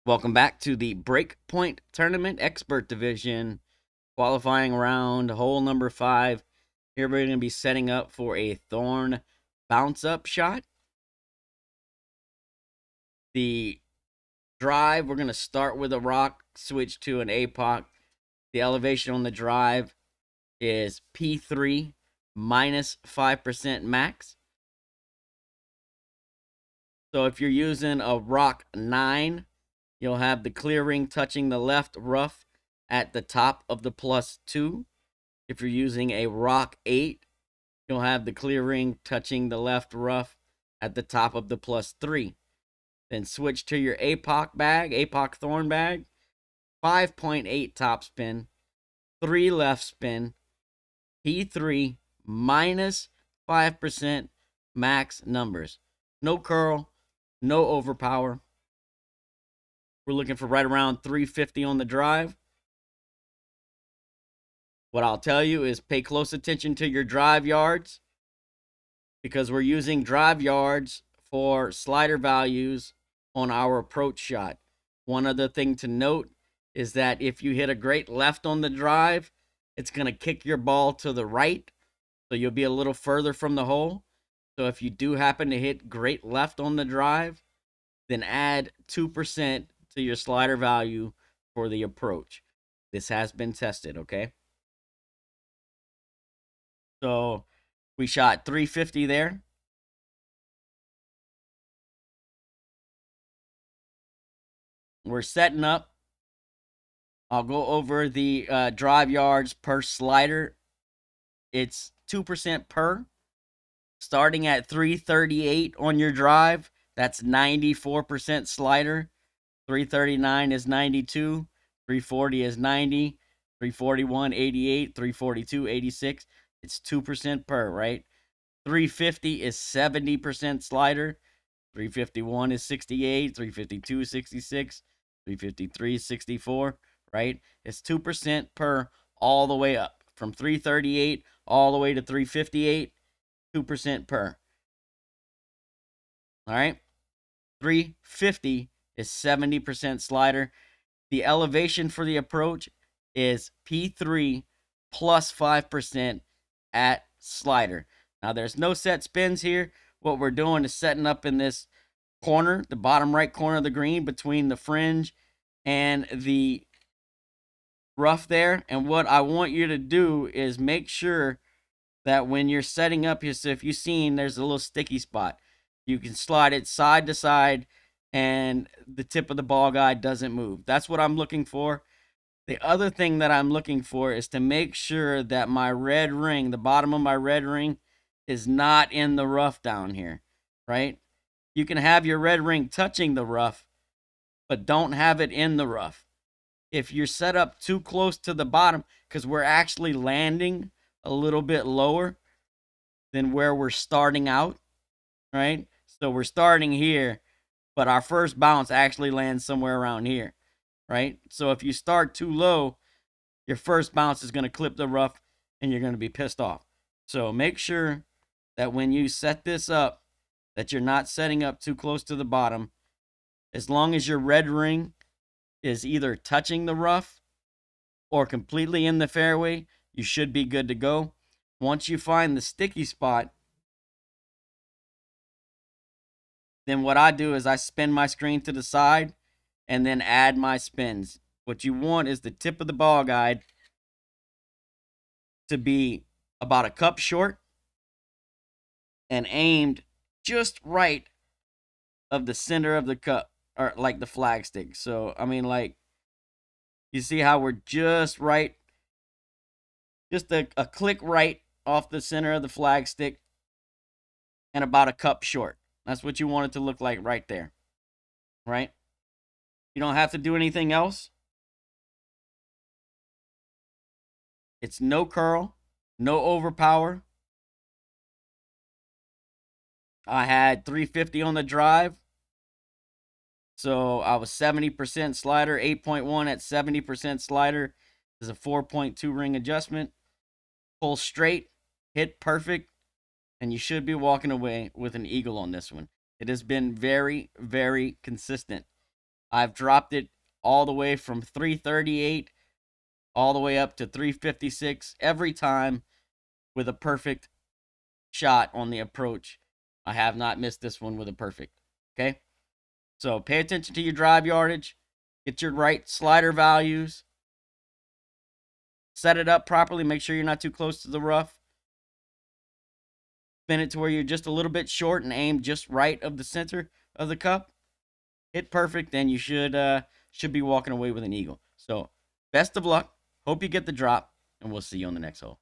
Welcome back to the Breakpoint Tournament Expert Division qualifying round, hole number 5. Here we're going to be setting up for a Thorn bounce up shot. The drive, we're going to start with a rock, switch to an APOC. The elevation on the drive is P3 minus 5% max. So if you're using a rock 9, you'll have the clear ring touching the left rough at the top of the +2. If you're using a rock 8, you'll have the clear ring touching the left rough at the top of the +3. Then switch to your APOC bag, APOC Thorn bag, 5.8 top spin, 3 left spin, P3 minus 5% max numbers. No curl, no overpower. We're looking for right around 350 on the drive. What I'll tell you is pay close attention to your drive yards, because we're using drive yards for slider values on our approach shot. One other thing to note is that if you hit a great left on the drive, it's going to kick your ball to the right, so you'll be a little further from the hole. So if you do happen to hit great left on the drive, then add 2% to your slider value for the approach. This has been tested, okay? So we shot 350 there. We're setting up. I'll go over the drive yards per slider. It's 2% per. Starting at 338 on your drive, that's 94% slider. 339 is 92. 340 is 90. 341, 88. 342, 86. It's 2% per, right? 350 is 70% slider. 351 is 68. 352 is 66. 353 is 64, right? It's 2% per all the way up. From 338 all the way to 358, 2% per. All right? 350 is 70% slider. The elevation for the approach is P3 plus 5% at slider. Now, there's no set spins here. What we're doing is setting up in this corner, the bottom right corner of the green, between the fringe and the rough there. And what I want you to do is make sure that when you're setting up here, so if you've seen, there's a little sticky spot. You can slide it side to side, and the tip of the ball guide doesn't move. That's what I'm looking for. The other thing that I'm looking for is to make sure that my red ring, the bottom of my red ring, is not in the rough down here, right? You can have your red ring touching the rough, but don't have it in the rough. If you're set up too close to the bottom, because we're actually landing a little bit lower than where we're starting out, right? So we're starting here, but our first bounce actually lands somewhere around here, right? So if you start too low, your first bounce is going to clip the rough and you're going to be pissed off. So make sure that when you set this up, that you're not setting up too close to the bottom. As long as your red ring is either touching the rough or completely in the fairway, you should be good to go. Once you find the sticky spot, then what I do is I spin my screen to the side and then add my spins. What you want is the tip of the ball guide to be about a cup short and aimed just right of the center of the cup, or like the flag stick. So, I mean, like, you see how we're just right, just a click right off the center of the flag stick and about a cup short. That's what you want it to look like right there, right? You don't have to do anything else. It's no curl, no overpower. I had 350 on the drive, so I was 70% slider. 8.1 at 70% slider is a 4.2 ring adjustment. Pull straight, hit perfect, and you should be walking away with an eagle on this one. It has been very, very consistent. I've dropped it all the way from 338 all the way up to 356 every time with a perfect shot on the approach. I have not missed this one with a perfect. Okay? So pay attention to your drive yardage. Get your right slider values. Set it up properly. Make sure you're not too close to the rough. Spin it to where you're just a little bit short and aim just right of the center of the cup. Hit perfect, then you should be walking away with an eagle. So best of luck. Hope you get the drop, and we'll see you on the next hole.